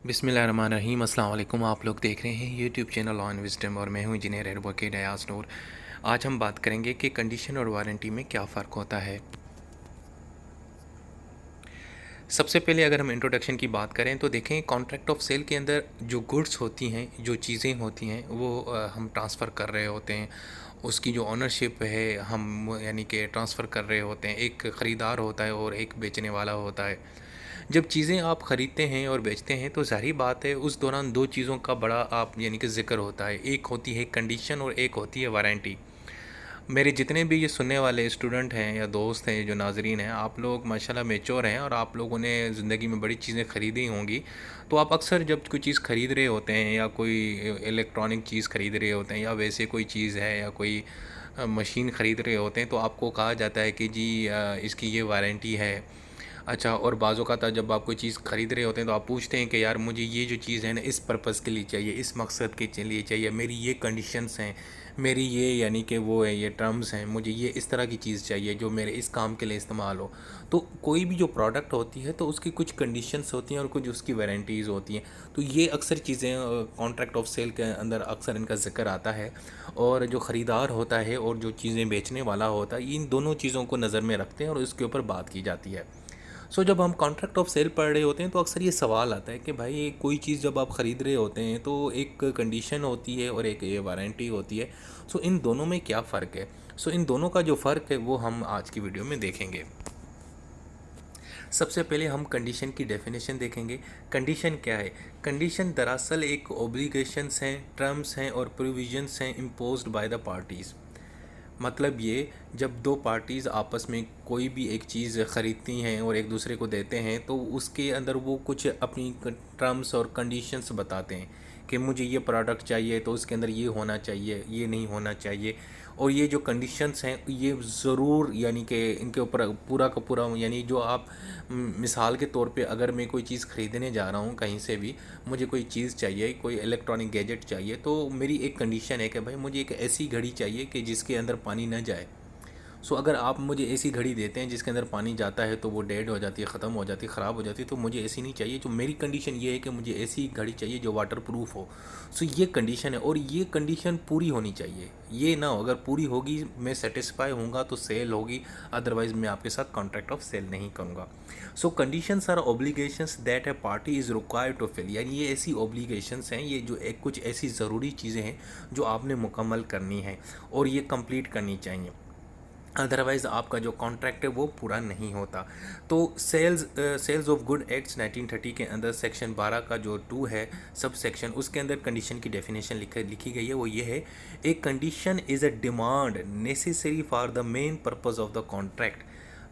बिस्मिल्लाहिर्रहमानिर्रहीम। अस्सलाम वालेकुम। आप लोग देख रहे हैं यूट्यूब चैनल ऑन विजडम और मैं हूं इंजीनियर एडवोकेट अयाज नूर। आज हम बात करेंगे कि कंडीशन और वारंटी में क्या फ़र्क होता है। सबसे पहले अगर हम इंट्रोडक्शन की बात करें तो देखें, कॉन्ट्रैक्ट ऑफ सेल के अंदर जो गुड्स होती हैं, जो चीज़ें होती हैं, वो हम ट्रांसफ़र कर रहे होते हैं। उसकी जो ओनरशिप है हम यानी कि ट्रांसफ़र कर रहे होते हैं। एक ख़रीदार होता है और एक बेचने वाला होता है। जब चीज़ें आप ख़रीदते हैं और बेचते हैं तो ज़ाहिर बात है उस दौरान दो चीज़ों का बड़ा आप यानी कि ज़िक्र होता है। एक होती है कंडीशन और एक होती है वारंटी। मेरे जितने भी ये सुनने वाले स्टूडेंट हैं या दोस्त हैं, जो नाज़रीन हैं, आप लोग माशाल्लाह मैच्योर हैं और आप लोगों ने ज़िंदगी में बड़ी चीज़ें ख़रीदी होंगी। तो आप अक्सर जब कोई चीज़ ख़रीद रहे होते हैं या कोई इलेक्ट्रॉनिक चीज़ ख़रीद रहे होते हैं या वैसे कोई चीज़ है या कोई मशीन ख़रीद रहे होते हैं तो आपको कहा जाता है कि जी इसकी ये वारंटी है। अच्छा, और बाज़-औक़ात जब आप कोई चीज़ ख़रीद रहे होते हैं तो आप पूछते हैं कि यार मुझे ये जो चीज़ है ना इस पर्पज़ के लिए चाहिए, इस मकसद के लिए चाहिए, मेरी ये कंडीशंस हैं, मेरी ये यानी कि वो है, ये टर्म्स हैं, मुझे ये इस तरह की चीज़ चाहिए जो मेरे इस काम के लिए इस्तेमाल हो। तो कोई भी जो प्रोडक्ट होती है तो उसकी कुछ कंडीशंस होती हैं और कुछ उसकी वारंटीज़ होती हैं। तो ये अक्सर चीज़ें कॉन्ट्रैक्ट ऑफ सेल के अंदर अक्सर इनका ज़िक्र आता है। और जो ख़रीदार होता है और जो चीज़ें बेचने वाला होता है, इन दोनों चीज़ों को नज़र में रखते हैं और इसके ऊपर बात की जाती है। जब हम कॉन्ट्रैक्ट ऑफ सेल पढ़ रहे होते हैं तो अक्सर ये सवाल आता है कि भाई कोई चीज़ जब आप ख़रीद रहे होते हैं तो एक कंडीशन होती है और एक ये वारंटी होती है। इन दोनों में क्या फ़र्क है? इन दोनों का जो फ़र्क है वो हम आज की वीडियो में देखेंगे। सबसे पहले हम कंडीशन की डेफिनेशन देखेंगे। कंडीशन क्या है? कंडीशन दरअसल एक ऑब्लिगेशंस हैं, टर्म्स हैं और प्रोविजंस हैं इम्पोज्ड बाय द पार्टीज़। मतलब ये, जब दो पार्टीज़ आपस में कोई भी एक चीज़ ख़रीदती हैं और एक दूसरे को देते हैं तो उसके अंदर वो कुछ अपनी टर्म्स और कंडीशंस बताते हैं कि मुझे ये प्रोडक्ट चाहिए तो उसके अंदर ये होना चाहिए, ये नहीं होना चाहिए। और ये जो कंडीशंस हैं ये ज़रूर यानी कि इनके ऊपर पूरा का पूरा यानी जो आप मिसाल के तौर पे अगर मैं कोई चीज़ ख़रीदने जा रहा हूँ कहीं से भी, मुझे कोई चीज़ चाहिए, कोई इलेक्ट्रॉनिक गैजेट चाहिए, तो मेरी एक कंडीशन है कि भाई मुझे एक ऐसी घड़ी चाहिए कि जिसके अंदर पानी न जाए। अगर आप मुझे ऐसी घड़ी देते हैं जिसके अंदर पानी जाता है तो वो डेड हो जाती है, ख़त्म हो जाती है, ख़राब हो जाती है, तो मुझे ऐसी नहीं चाहिए। जो मेरी कंडीशन ये है कि मुझे ऐसी घड़ी चाहिए जो वाटर प्रूफ हो। ये कंडीशन है और ये कंडीशन पूरी होनी चाहिए। ये ना हो, अगर पूरी होगी मैं सेटिस्फाई होऊंगा तो सेल होगी, अदरवाइज़ मैं आपके साथ कॉन्ट्रैक्ट ऑफ सेल नहीं करूँगा। Conditions are obligations that a party is required to fill, यानी ये ऐसी ऑब्लिगेशंस हैं, ये जो एक कुछ ऐसी ज़रूरी चीज़ें हैं जो आपने मुकम्मल करनी है और ये कंप्लीट करनी चाहिए, अदरवाइज़ आपका जो कॉन्ट्रैक्ट है वो पूरा नहीं होता। तो सेल्स ऑफ गुड एक्ट्स 1930 के अंदर सेक्शन 12 का जो 2 है सब सेक्शन, उसके अंदर कंडीशन की डेफिनेशन लिखी गई है। वो ये है, a condition is a demand necessary for the main purpose of the contract.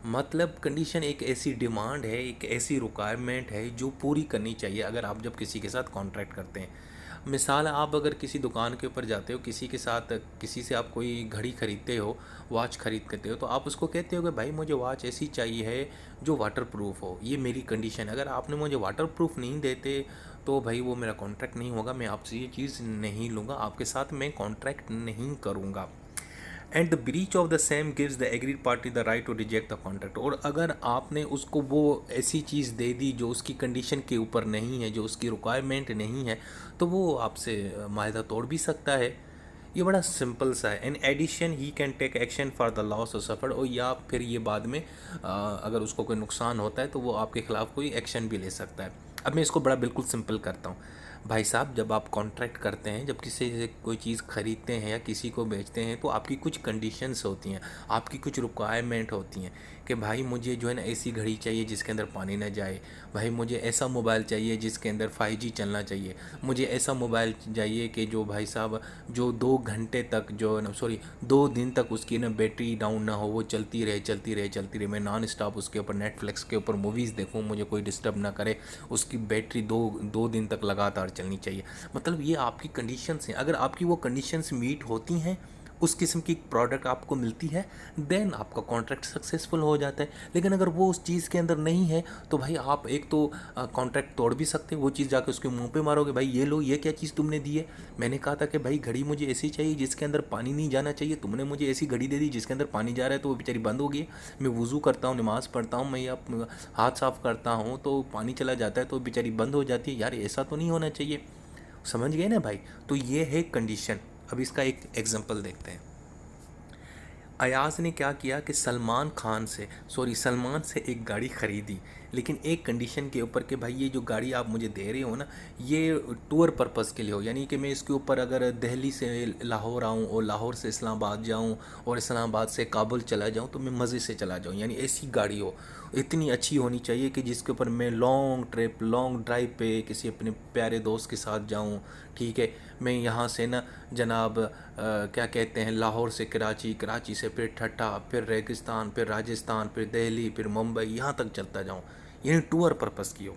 मतलब कंडीशन एक ऐसी डिमांड है, एक ऐसी रिक्वायरमेंट है जो पूरी करनी चाहिए अगर आप जब किसी के साथ कॉन्ट्रैक्ट करते हैं। मिसाल, आप अगर किसी दुकान के ऊपर जाते हो, किसी के साथ किसी से आप कोई घड़ी ख़रीदते हो, वॉच ख़रीदते हो, तो आप उसको कहते हो कि भाई मुझे वॉच ऐसी चाहिए है जो वाटर प्रूफ हो, ये मेरी कंडीशन है। अगर आपने मुझे वाटर प्रूफ नहीं देते तो भाई वो मेरा कॉन्ट्रैक्ट नहीं होगा, मैं आपसे ये चीज़ नहीं लूँगा, आपके साथ मैं कॉन्ट्रैक्ट नहीं करूँगा। And the breach of the same gives the agreed party the right to reject the contract. और अगर आपने उसको वो ऐसी चीज़ दे दी जो उसकी कंडीशन के ऊपर नहीं है, जो उसकी रिक्वायरमेंट नहीं है, तो वो आपसे माहिदा तोड़ भी सकता है। ये बड़ा सिंपल सा है। In addition he can take action for the loss और सफ़र, और या फिर ये बाद में अगर उसको कोई नुकसान होता है तो वो आपके ख़िलाफ़ कोई एक्शन भी ले सकता है। अब मैं इसको बड़ा बिल्कुल सिंपल करता हूँ। भाई साहब, जब आप कॉन्ट्रैक्ट करते हैं, जब किसी से कोई चीज़ ख़रीदते हैं या किसी को बेचते हैं, तो आपकी कुछ कंडीशंस होती हैं, आपकी कुछ रिक्वायरमेंट होती हैं कि भाई मुझे जो है ना ऐसी घड़ी चाहिए जिसके अंदर पानी ना जाए, भाई मुझे ऐसा मोबाइल चाहिए जिसके अंदर 5G चलना चाहिए, मुझे ऐसा मोबाइल चाहिए कि जो भाई साहब जो 2 घंटे तक जो ना, सॉरी, 2 दिन तक उसकी ना बैटरी डाउन ना हो, वो चलती रहे चलती रहे चलती रहे, मैं नॉन स्टॉप उसके ऊपर नेटफ्लिक्स के ऊपर मूवीज़ देखूँ, मुझे कोई डिस्टर्ब ना करे, उसकी बैटरी दो दो दिन तक लगातार चलनी चाहिए। मतलब ये आपकी कंडीशंस हैं। अगर आपकी वो कंडीशंस मीट होती हैं उस किस्म की प्रोडक्ट आपको मिलती है, देन आपका कॉन्ट्रैक्ट सक्सेसफुल हो जाता है। लेकिन अगर वो उस चीज़ के अंदर नहीं है तो भाई आप एक तो कॉन्ट्रैक्ट तोड़ भी सकते हो, वो चीज़ जाके उसके मुंह पे मारोगे, भाई ये लो, ये क्या चीज़ तुमने दी है, मैंने कहा था कि भाई घड़ी मुझे ऐसी चाहिए जिसके अंदर पानी नहीं जाना चाहिए, तुमने मुझे ऐसी घड़ी दे दी जिसके अंदर पानी जा रहा है, तो वो बेचारी बंद हो गई है। मैं वज़ू करता हूँ, नमाज़ पढ़ता हूँ, मैं या हाथ साफ़ करता हूँ तो पानी चला जाता है तो बेचारी बंद हो जाती है, यार ऐसा तो नहीं होना चाहिए। समझ गए ना भाई? तो ये है कंडीशन। अब इसका एक एग्जांपल देखते हैं। अयाज़ ने क्या किया कि सलमान से एक गाड़ी ख़रीदी, लेकिन एक कंडीशन के ऊपर कि भाई ये जो गाड़ी आप मुझे दे रहे हो ना, ये टूर पर्पज़ के लिए हो, यानी कि मैं इसके ऊपर अगर दिल्ली से लाहौर आऊँ और लाहौर से इस्लामाबाद जाऊँ और इस्लामाबाद से काबुल चला जाऊँ तो मैं मज़े से चला जाऊँ, यानी ऐसी गाड़ी हो, इतनी अच्छी होनी चाहिए कि जिसके ऊपर मैं लॉन्ग ड्राइव पे किसी अपने प्यारे दोस्त के साथ जाऊँ। ठीक है, मैं यहाँ से ना जनाब क्या कहते हैं, लाहौर से कराची, कराची से फिर ठट्टा, फिर रेगिस्तान, फिर राजस्थान, फिर दिल्ली, फिर मुंबई, यहाँ तक चलता जाऊँ, यानी टूर पर्पज़ की हो।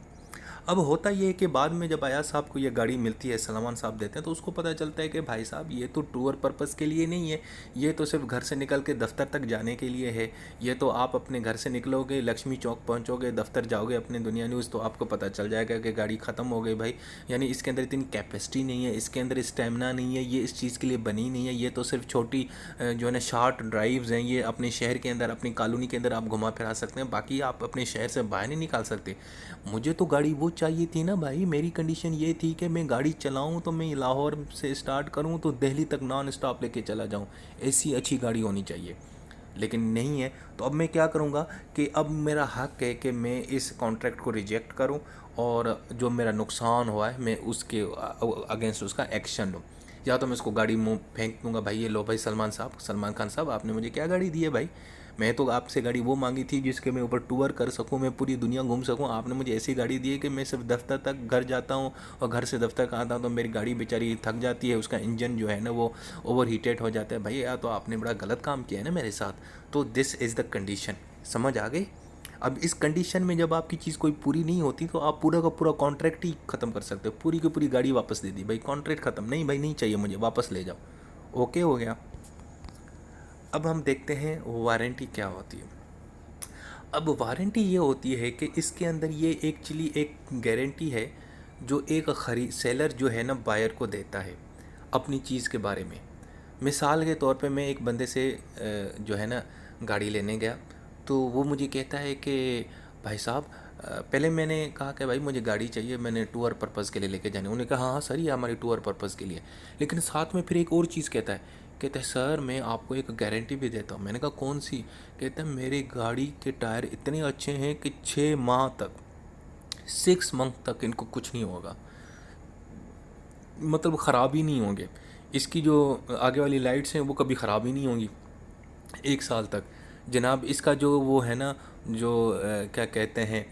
अब होता ये है कि बाद में जब अयाज साहब को ये गाड़ी मिलती है, सलमान साहब देते हैं, तो उसको पता चलता है कि भाई साहब ये तो टूर पर्पज़ के लिए नहीं है, ये तो सिर्फ घर से निकल के दफ्तर तक जाने के लिए है। ये तो आप अपने घर से निकलोगे, लक्ष्मी चौक पहुंचोगे, दफ्तर जाओगे अपने दुनिया न्यूज़, तो आपको पता चल जाएगा कि गाड़ी ख़त्म हो गई भाई, यानी इसके अंदर इतनी कैपेसिटी नहीं है, इसके अंदर स्टेमिना नहीं है, ये इस चीज़ के लिए बनी नहीं है, ये तो सिर्फ छोटी जो है ना शॉर्ट ड्राइव्स हैं, ये अपने शहर के अंदर, अपनी कॉलोनी के अंदर आप घुमा फिरा सकते हैं, बाकी आप अपने शहर से बाहर नहीं निकाल सकते। मुझे तो गाड़ी वो चाहिए थी ना भाई, मेरी कंडीशन ये थी कि मैं गाड़ी चलाऊं तो मैं लाहौर से स्टार्ट करूं तो दिल्ली तक नॉन स्टॉप लेके चला जाऊं, ऐसी अच्छी गाड़ी होनी चाहिए, लेकिन नहीं है। तो अब मैं क्या करूंगा कि अब मेरा हक है कि मैं इस कॉन्ट्रैक्ट को रिजेक्ट करूं और जो मेरा नुकसान हुआ है मैं उसके अगेंस्ट उसका एक्शन लूँ। या तो मैं उसको गाड़ी मुँह फेंक दूंगा, भाई ये लो भाई सलमान खान साहब, आपने मुझे क्या गाड़ी दी है भाई, मैं तो आपसे गाड़ी वो मांगी थी जिसके मैं ऊपर टूर कर सकूं, मैं पूरी दुनिया घूम सकूं, आपने मुझे ऐसी गाड़ी दी है कि मैं सिर्फ दफ्तर तक घर जाता हूं और घर से दफ्तर का आता हूं तो मेरी गाड़ी बेचारी थक जाती है, उसका इंजन जो है ना वो ओवर हीटेड हो जाता है। भाई या तो आपने बड़ा गलत काम किया है ना मेरे साथ। तो दिस इज़ द कंडीशन, समझ आ गई? अब इस कंडीशन में जब आपकी चीज़ कोई पूरी नहीं होती तो आप पूरा का पूरा कॉन्ट्रैक्ट ही ख़त्म कर सकते हो, पूरी की पूरी गाड़ी वापस दे दी, भाई कॉन्ट्रैक्ट ख़त्म, नहीं भाई नहीं चाहिए मुझे, वापस ले जाओ। ओके हो गया। अब हम देखते हैं वारंटी क्या होती है। अब वारंटी ये होती है कि इसके अंदर ये एक्चुअली एक गारंटी है जो एक सेलर जो है ना बायर को देता है अपनी चीज़ के बारे में। मिसाल के तौर पे मैं एक बंदे से जो है ना गाड़ी लेने गया, तो वो मुझे कहता है कि भाई साहब पहले मैंने कहा कि भाई मुझे गाड़ी चाहिए, मैंने टूर पर्पज़ के लिए लेके जाने, उन्होंने कहा हाँ सर ये हमारी टूर पर्पज़ के लिए। लेकिन साथ में फिर एक और चीज़ कहता है सर मैं आपको एक गारंटी भी देता हूँ। मैंने कहा कौन सी? कहता है मेरी गाड़ी के टायर इतने अच्छे हैं कि 6 माह तक, 6 मंथ तक इनको कुछ नहीं होगा, मतलब ख़राब ही नहीं होंगे, इसकी जो आगे वाली लाइट्स हैं वो कभी ख़राब ही नहीं होंगी 1 साल तक। जनाब इसका जो वो है ना जो क्या कहते हैं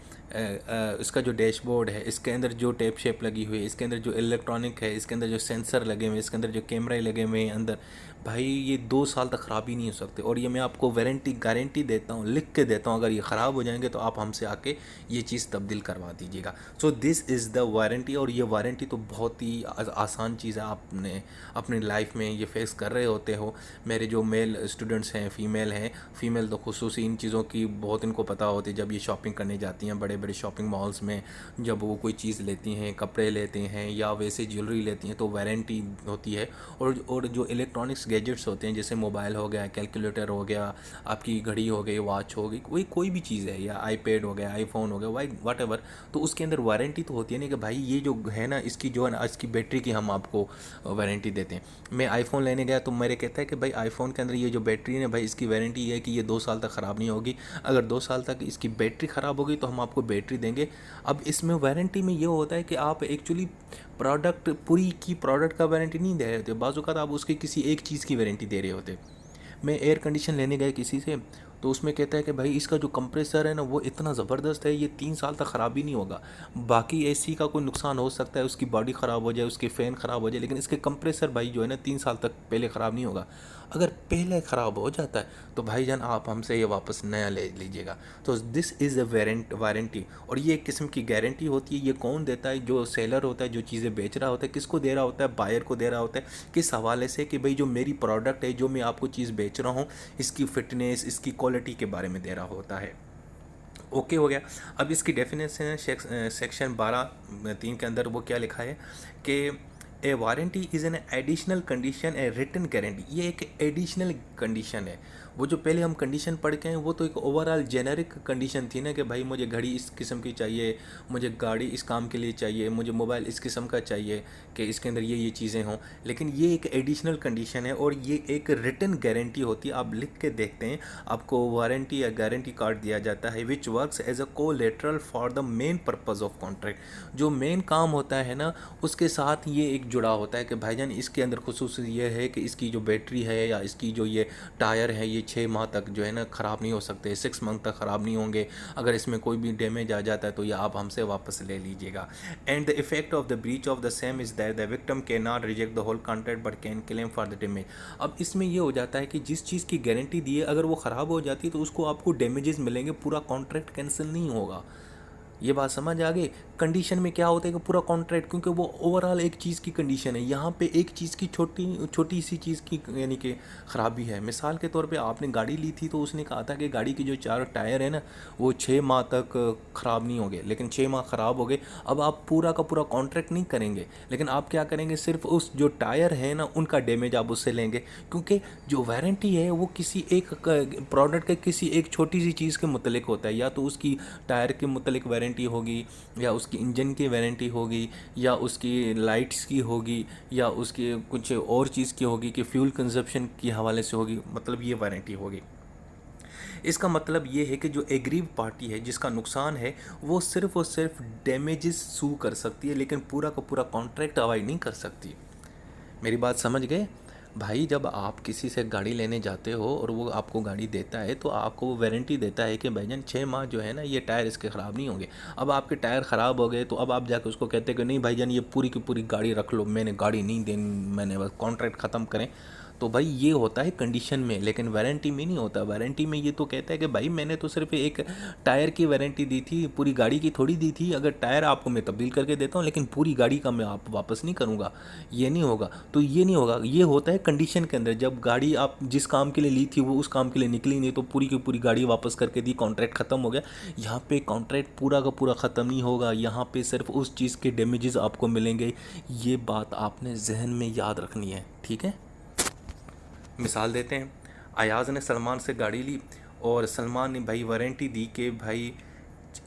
इसका जो डैशबोर्ड है, इसके अंदर जो टेप शेप लगी हुई है, इसके अंदर जो इलेक्ट्रॉनिक है, इसके अंदर जो सेंसर लगे हुए हैं, इसके अंदर जो कैमरे लगे हुए हैं अंदर, भाई ये 2 साल तक ख़राब ही नहीं हो सकते। और ये मैं आपको गारंटी देता हूँ, लिख के देता हूँ, अगर ये ख़राब हो जाएंगे तो आप हमसे आके ये चीज़ तब्दील करवा दीजिएगा। So this is the warranty. और ये वारंटी तो बहुत ही आसान चीज़ है, आपने अपनी लाइफ में ये फेस कर रहे होते हो। मेरे जो मेल स्टूडेंट्स हैं, फ़ीमेल तो खुसूसी इन चीज़ों की बहुत इनको पता होती है। जब ये शॉपिंग करने जाती हैं बड़े बड़े शॉपिंग मॉल्स में, जब वो कोई चीज़ लेती हैं, कपड़े लेते हैं या वैसे ज्वेलरी लेती हैं, तो वारंटी होती है। और जो इलेक्ट्रॉनिक्स गैजेट्स होते हैं जैसे मोबाइल हो गया, कैलकुलेटर हो गया, आपकी घड़ी हो गई, वॉच हो गई, कोई भी चीज़ है, या आईपैड हो गया, आईफोन हो गया, वाट एवर, तो उसके अंदर वारंटी तो होती है ना कि भाई ये जो है ना इसकी जो है ना इसकी बैटरी की हम आपको वारंटी देते हैं। मैं आईफोन लेने गया तो मेरे कहता है कि भाई आईफोन के अंदर ये जो बैटरी है भाई इसकी वारंटी ये है कि ये 2 साल तक ख़राब नहीं होगी, अगर 2 साल तक इसकी बैटरी ख़राब होगी तो हम आपको बैटरी देंगे। अब इसमें वारंटी में ये होता है कि आप एक्चुअली प्रोडक्ट का वारंटी नहीं दे रहे होते, बाज़ औक़ात आप उसकी किसी एक चीज़ की वारंटी दे रहे होते। मैं एयर कंडीशन लेने गए किसी से, तो उसमें कहता है कि भाई इसका जो कंप्रेसर है ना वो इतना ज़बरदस्त है, ये 3 साल तक ख़राब ही नहीं होगा। बाकी एसी का कोई नुकसान हो सकता है, उसकी बॉडी ख़राब हो जाए, उसके फ़ैन ख़राब हो जाए, लेकिन इसके कंप्रेसर भाई जो है ना 3 साल तक पहले ख़राब नहीं होगा। अगर पहले ख़राब हो जाता है तो भाईजान आप हमसे ये वापस नया ले लीजिएगा। तो दिस इज़ अ वारंटी, और ये एक किस्म की गारंटी होती है। ये कौन देता है? जो सेलर होता है, जो चीज़ें बेच रहा होता है, किसको दे रहा होता है? बायर को दे रहा होता है। किस हवाले से? कि भाई जो मेरी प्रोडक्ट है, जो मैं आपको चीज़ बेच रहा हूँ, इसकी फिटनेस, इसकी क्वालिटी के बारे में दे रहा होता है। ओके हो गया। अब इसकी डेफिनेशन है सेक्शन 12(3) के अंदर वो क्या लिखा है कि a warranty is an additional condition a written guarantee. ये एक एडिशनल कंडीशन है। वो जो पहले हम कंडीशन पढ़ के हैं वो तो एक ओवरऑल जेनेरिक कंडीशन थी ना, कि भाई मुझे घड़ी इस किस्म की चाहिए, मुझे गाड़ी इस काम के लिए चाहिए, मुझे मोबाइल इस किस्म का चाहिए कि इसके अंदर ये चीज़ें हों। लेकिन ये एक एडिशनल कंडीशन है और ये एक रिटन गारंटी होती है। आप लिख के देखते हैं, आपको वारंटी या गारंटी कार्ड दिया जाता है which works as a collateral for the main purpose of contract. जो मेन काम होता है ना उसके साथ ये एक जुड़ा होता है कि भाईजान इसके अंदर खुसूसी ये है कि इसकी जो बैटरी है या इसकी जो ये टायर है ये 6 माह तक जो है ना ख़राब नहीं हो सकते, 6 मंथ तक ख़राब नहीं होंगे। अगर इसमें कोई भी डैमेज आ जाता है तो ये आप हमसे वापस ले लीजिएगा। And the effect of the breach of the same is that the victim can not reject the whole contract but can claim for the damage. अब इसमें ये हो जाता है कि जिस चीज़ की गारंटी दी है अगर वो ख़राब हो जाती है तो उसको आपको डैमेजेस मिलेंगे, पूरा कॉन्ट्रैक्ट कैंसिल नहीं होगा। ये बात समझ आ गई। कंडीशन में क्या होता है कि पूरा कॉन्ट्रैक्ट, क्योंकि वो ओवरऑल एक चीज़ की कंडीशन है, यहाँ पे एक चीज़ की छोटी सी चीज़ की यानी कि ख़राबी है। मिसाल के तौर पे आपने गाड़ी ली थी तो उसने कहा था कि गाड़ी की जो 4 टायर है ना वो 6 माह तक ख़राब नहीं होंगे, लेकिन 6 माह ख़राब हो गए। अब आप पूरा का पूरा कॉन्ट्रैक्ट नहीं करेंगे, लेकिन आप क्या करेंगे, सिर्फ उस जो टायर है ना उनका डैमेज आप उससे लेंगे, क्योंकि जो वारंटी है वो किसी एक प्रोडक्ट के किसी एक छोटी सी चीज़ के मुतलिक होता है। या तो उसकी टायर के मुतलिक वारंटी होगी, या उसकी इंजन की वारंटी होगी, या उसकी लाइट्स की होगी, या उसकी कुछ और चीज़ की होगी कि फ्यूल कंजप्शन के हवाले से होगी, मतलब ये वारंटी होगी। इसका मतलब ये है कि जो एग्रीव पार्टी है जिसका नुकसान है वो सिर्फ और सिर्फ डैमेजेस सू कर सकती है, लेकिन पूरा का पूरा कॉन्ट्रैक्ट अवॉइड नहीं कर सकती। मेरी बात समझ गए भाई? जब आप किसी से गाड़ी लेने जाते हो और वो आपको गाड़ी देता है तो आपको वो वारंटी देता है कि भाईजान 6 माह जो है ना ये टायर इसके ख़राब नहीं होंगे। अब आपके टायर ख़राब हो गए तो अब आप जाकर उसको कहते हैं कि नहीं भाईजान ये पूरी की पूरी गाड़ी रख लो, मैंने गाड़ी नहीं देनी, मैंने बस कॉन्ट्रैक्ट ख़त्म करें। तो भाई ये होता है कंडीशन में, लेकिन वारंटी में नहीं होता। वारंटी में ये तो कहता है कि भाई मैंने तो सिर्फ एक टायर की वारंटी दी थी, पूरी गाड़ी की थोड़ी दी थी। अगर टायर आपको मैं तब्दील करके देता हूँ लेकिन पूरी गाड़ी का मैं आप वापस नहीं करूँगा, ये नहीं होगा। तो ये नहीं होगा, ये होता है कंडीशन के अंदर। जब गाड़ी आप जिस काम के लिए ली थी वो उस काम के लिए निकली नहीं तो पूरी की पूरी गाड़ी वापस करके दी, कॉन्ट्रैक्ट ख़त्म हो गया। यहाँ पे कॉन्ट्रैक्ट पूरा का पूरा ख़त्म नहीं होगा, यहाँ पे सिर्फ उस चीज़ के डैमेजेस आपको मिलेंगे। ये बात आपने जहन में याद रखनी है, ठीक है? मिसाल देते हैं, अयाज़ ने सलमान से गाड़ी ली और सलमान ने भाई वारंटी दी कि भाई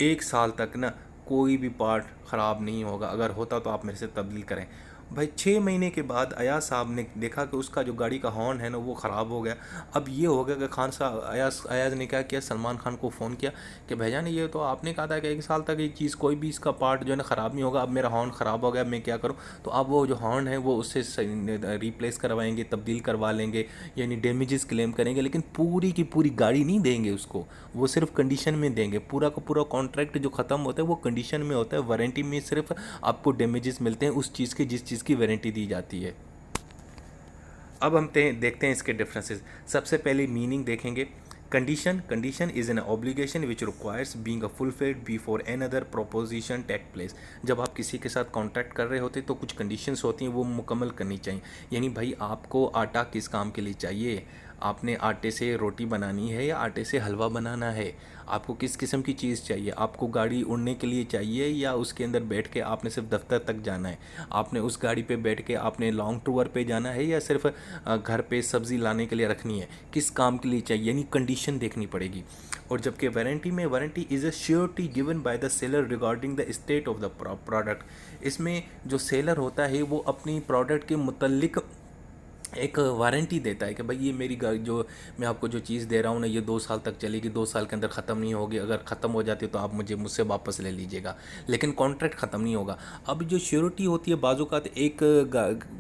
1 साल तक ना कोई भी पार्ट ख़राब नहीं होगा, अगर होता तो आप मेरे से तब्दील करें। भाई 6 महीने के बाद अयाज साहब ने देखा कि उसका जो गाड़ी का हॉर्न है ना वो ख़राब हो गया। अब ये हो गया कि खान साहब अयाज ने क्या किया, सलमान खान को फ़ोन किया कि भाईजान ये तो आपने कहा था कि 1 साल तक ये चीज़ कोई भी इसका पार्ट जो है ना ख़राब नहीं होगा, अब मेरा हॉर्न ख़राब हो गया, मैं क्या करूँ? तो अब वो जो हॉर्न है वो उससे रिप्लेस करवाएंगे, तब्दील करवा लेंगे, यानी डैमेजेस क्लेम करेंगे, लेकिन पूरी की पूरी गाड़ी नहीं देंगे उसको, वो सिर्फ कंडीशन में देंगे। पूरा का पूरा कॉन्ट्रैक्ट जो ख़त्म होता है वो कंडीशन में होता है, वारंटी में सिर्फ आपको डैमेजेस मिलते हैं उस चीज़ के जिस चीज़ की वारंटी दी जाती है। अब हम देखते हैं इसके डिफरेंसेस। सबसे पहले मीनिंग देखेंगे। Condition is an obligation which requires being a fulfilled before another proposition take place. जब आप किसी के साथ कॉन्ट्रैक्ट कर रहे होते तो कुछ कंडीशंस होती हैं वो मुकम्मल करनी चाहिए। यानी भाई आपको आटा किस काम के लिए चाहिए, आपने आटे से रोटी बनानी है या आटे से हलवा बनाना है, आपको किस किस्म की चीज़ चाहिए, आपको गाड़ी उड़ने के लिए चाहिए या उसके अंदर बैठ के आपने सिर्फ दफ्तर तक जाना है, आपने उस गाड़ी पे बैठ के आपने लॉन्ग टूर पे जाना है या सिर्फ घर पे सब्ज़ी लाने के लिए रखनी है, किस काम के लिए चाहिए, यानी कंडीशन देखनी पड़ेगी। और जबकि warranty is a surety given by the seller regarding the state of the product. इसमें जो सेलर होता है वो अपनी प्रोडक्ट के मुतल्लिक एक वारंटी देता है कि भाई ये मेरी गाड़ी जो मैं आपको जो चीज़ दे रहा हूँ ना, ये 2 साल तक चलेगी, 2 साल के अंदर ख़त्म नहीं होगी, अगर ख़त्म हो जाती है तो आप मुझसे वापस ले लीजिएगा, लेकिन कॉन्ट्रैक्ट ख़त्म नहीं होगा। अब जो श्योरिटी होती है बाजू का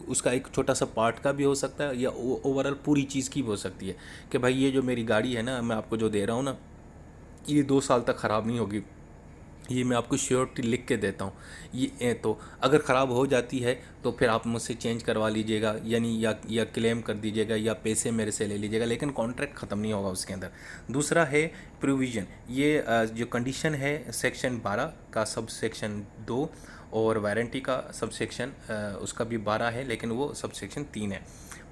उसका एक छोटा सा पार्ट का भी हो सकता है या ओवरऑल पूरी चीज़ की भी हो सकती है कि भाई ये जो मेरी गाड़ी है ना, मैं आपको जो दे रहा हूँ ना, ये 2 साल तक ख़राब नहीं होगी, ये मैं आपको श्योरिटी लिख के देता हूँ। तो अगर ख़राब हो जाती है तो फिर आप मुझसे चेंज करवा लीजिएगा, यानी या क्लेम कर दीजिएगा या पैसे मेरे से ले लीजिएगा, लेकिन कॉन्ट्रैक्ट ख़त्म नहीं होगा उसके अंदर। दूसरा है प्रोविज़न। ये जो कंडीशन है सेक्शन 12 का सब सेक्शन 2 और वारंटी का सब सेक्शन उसका भी 12 है, लेकिन वो सब सेक्शन 3 है।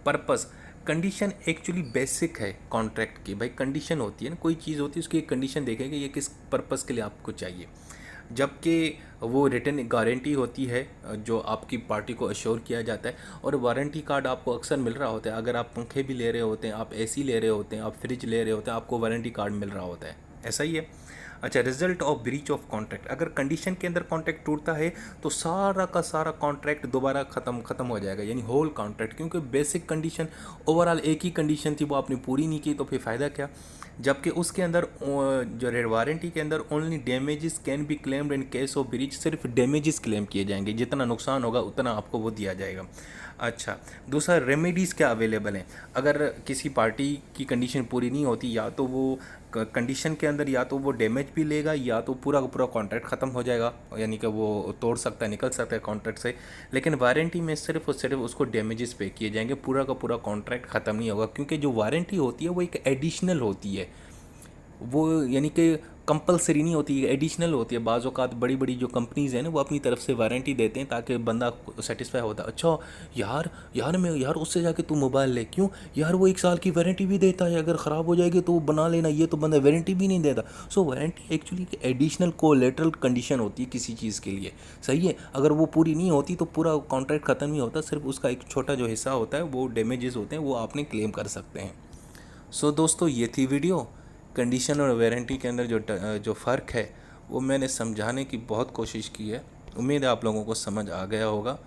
पर्पस, कंडीशन एक्चुअली बेसिक है कॉन्ट्रैक्ट की। भाई कंडीशन होती है ना, कोई चीज़ होती है उसकी एक कंडीशन देखेंगे ये किस पर्पस के लिए आपको चाहिए, जबकि वो रिटर्न गारंटी होती है जो आपकी पार्टी को अश्योर किया जाता है, और वारंटी कार्ड आपको अक्सर मिल रहा होता है। अगर आप पंखे भी ले रहे होते हैं, आप एसी ले रहे होते हैं, आप फ्रिज ले रहे होते हैं, आपको वारंटी कार्ड मिल रहा होता है, ऐसा ही है। अच्छा, result of breach of contract, अगर कंडीशन के अंदर कॉन्ट्रैक्ट टूटता है तो सारा का सारा कॉन्ट्रैक्ट दोबारा ख़त्म हो जाएगा, यानी होल कॉन्ट्रैक्ट, क्योंकि बेसिक कंडीशन ओवरऑल एक ही कंडीशन थी, वो आपने पूरी नहीं की तो फिर फ़ायदा क्या। जबकि उसके अंदर जो वारंटी के अंदर only damages can be claimed in case of breach, सिर्फ डैमेजेस क्लेम किए जाएंगे, जितना नुकसान होगा उतना आपको वो दिया जाएगा। अच्छा, दूसरा रेमेडीज़ क्या अवेलेबल हैं। अगर किसी पार्टी की कंडीशन पूरी नहीं होती, या तो वो कंडीशन के अंदर या तो वो डैमेज भी लेगा या तो पूरा का पूरा कॉन्ट्रैक्ट ख़त्म हो जाएगा, यानी कि वो तोड़ सकता है, निकल सकता है कॉन्ट्रैक्ट से। लेकिन वारंटी में सिर्फ और सिर्फ उसको डैमेजेस पे किए जाएंगे, पूरा का पूरा कॉन्ट्रैक्ट ख़त्म नहीं होगा, क्योंकि जो वारंटी होती है वो एक एडिशनल होती है, वो यानी कि कंपलसरी नहीं होती है, एडिशनल होती है। बाज़ औक़ात बड़ी बड़ी जो कंपनीज़ हैं ना, वो अपनी तरफ से वारंटी देते हैं ताकि बंदा सेटिस्फाई होता है। अच्छा यार उससे जाके तू मोबाइल ले, क्यों यार, वो 1 साल की वारंटी भी देता है, अगर ख़राब हो जाएगी तो वो बना लेना, ये तो बंदा वारंटी भी नहीं देता। सो वारंटी एक्चुअली एक एडिशनल कोलेटरल कंडीशन होती है किसी चीज़ के लिए, सही है। अगर वो पूरी नहीं होती तो पूरा कॉन्ट्रैक्ट ख़त्म नहीं होता, सिर्फ उसका एक छोटा जो हिस्सा होता है वो डैमेजेस होते हैं, वो आपने क्लेम कर सकते हैं। सो दोस्तों, ये थी वीडियो। कंडीशन और वारंटी के अंदर जो फ़र्क है वो मैंने समझाने की बहुत कोशिश की है। उम्मीद है आप लोगों को समझ आ गया होगा।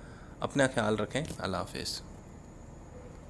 अपना ख्याल रखें। अल्लाह हाफ़िज़।